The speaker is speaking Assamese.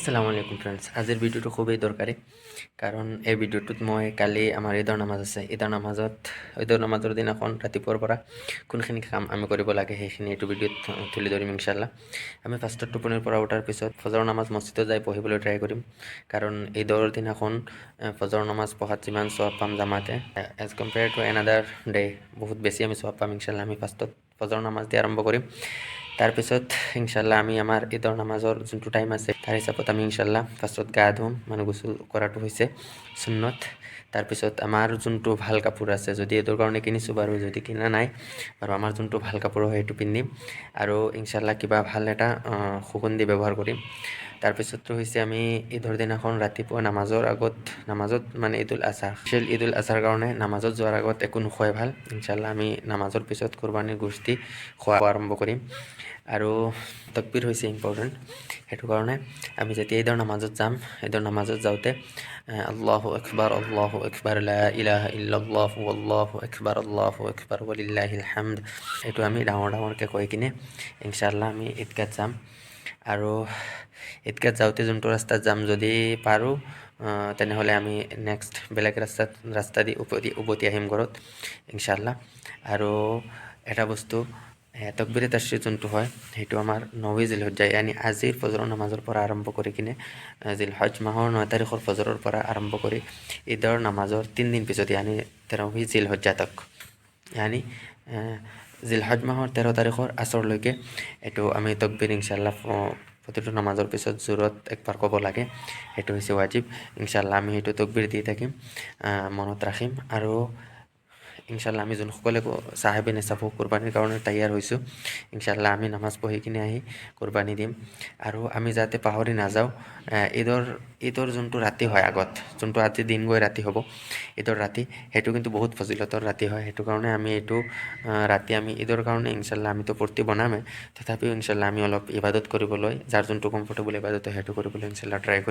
আসসালামু আলাইকুম ফ্ৰেণ্ডছ, আজিৰ ভিডিঅ'টো খুবেই দৰকাৰী। কাৰণ এই ভিডিঅ'টোত মই কালি আমাৰ ঈদৰ নামাজ আছে, ঈদৰ নামাজৰ দিনাখন ৰাতিপুৱাৰ পৰা কোনখিনি কাম আমি কৰিব লাগে সেইখিনি এইটো ভিডিঅ'ত তুলি ধৰিম ইনশাল্লাহ। আমি ফাৰ্ষ্টত টোপনিৰ পৰা উঠাৰ পিছত ফজৰ নামাজ মছজিদত যাই পঢ়িবলৈ ট্ৰাই কৰিম। কাৰণ ঈদৰ দিনাখন ফজৰ নামাজ পঢ়াত যিমান সৱাব পাম জামাতে, as compare to another day বহুত বেছি আমি সৱাব পাম ইনশাল্লাহ। আমি ফাৰ্ষ্টত ফজৰ নামাজ দি আৰম্ভ কৰিম। তাৰপিছত ইনশাল্লাহ আমি আমাৰ ঈদৰ নামাজৰ যোনটো টাইম আছে তাৰ হিচাপত আমি ইনশাল্লাহ ফাৰ্ষ্টত গা ধুম, মানে গোসল কৰাটো হৈছে সুন্নত। তাৰপিছত আমাৰ যোনটো ভাল কাপোৰ আছে, যদি ঈদৰ কাৰণে কিনিছোঁ বাৰু, যদি কিনা নাই বাৰু, আমাৰ যোনটো ভাল কাপোৰ হয় সেইটো পিন্ধিম আৰু ইনশাল্লাহ কিবা ভাল এটা সুগন্ধি ব্যৱহাৰ কৰিম। তাৰপিছতটো হৈছে আমি ঈদৰ দিনাখন ৰাতিপুৱা নামাজত মানে ঈদুল আজহা, ঈদুল আজহাৰ কাৰণে নামাজত যোৱাৰ আগত একো নোখোৱাই ভাল। ইনশাল্লাহ আমি নামাজৰ পিছত কুৰবানীৰ গোষ্ঠী খোৱা আৰম্ভ কৰিম। আৰু তকবীৰ হৈছে ইম্পৰ্টেণ্ট, সেইটো কাৰণে আমি যেতিয়া ঈদৰ নামাজত যাম, ঈদৰ নামাজত যাওঁতে আল্লাহু আকবাৰ লা ইলাহা ইল্লাল্লাহু আল্লাহু আকবাৰ ওয়ালিল্লাহিল হামদ, এইটো আমি ডাঙৰকৈ কৈ কিনে ইনশাল্লাহ আমি ঈদগাত যাম। আৰু ঈদগাত যাওঁতে যোনটো ৰাস্তাত যাম, যদি পাৰোঁ তেনেহ'লে আমি নেক্সট বেলেগ ৰাস্তা দি উভতি আহিম ঘৰত ইনশাল্লাহ। আৰু এটা বস্তু, তকবীৰে তাশৰীক যোনটো হয় সেইটো আমাৰ 9 জিলহজ্জা, ইয়ানি আজিৰ ফজৰৰ নামাজৰ পৰা আৰম্ভ কৰি কিনে জিলহজ মাহৰ 9 তাৰিখৰ ফজৰৰ পৰা আৰম্ভ কৰি ঈদৰ নামাজৰ 3 দিন পিছত, ইয়ানি 13 জিলহজ্জা তক, ইয়ানি জিলহজ মাহৰ 13 তাৰিখৰ আছৰলৈকে এইটো আমি তকবীৰ ইনশাল্লাহ প্ৰতিটো নামাজৰ পিছত জোৰত একবাৰ ক'ব লাগে। সেইটো হৈছে ৱাজিব ইনশাল্লাহ। আমি সেইটো তকবীৰ দি থাকিম, মনত ৰাখিম। আৰু ইনশাল্লাহ আমি যোনসকলে চাহেবে নিচাব কুৰবানীৰ কাৰণে তৈয়াৰ হৈছোঁ, ইনশাল্লাহ আমি নামাজ পঢ়ি কিনে আহি কুৰবানী দিম। আৰু আমি যাতে পাহৰি নাযাওঁ, ঈদৰ যোনটো ৰাতি হয়, আগত যোনটো আজি দিন গৈ ৰাতি হ'ব, ঈদৰ ৰাতি, সেইটো কিন্তু বহুত ফজিলতৰ ৰাতি হয়। সেইটো কাৰণে আমি এইটো ৰাতি আমি ঈদৰ কাৰণে ইনশাল্লাহ আমিতো পূৰ্তি বনামেই, তথাপিও ইনশাল্লাহ আমি অলপ ইবাদত কৰিবলৈ, যাৰ যোনটো কমফৰ্টেবল ইবাদত সেইটো কৰিবলৈ ইনশাল্লাহ ট্ৰাই কৰিম।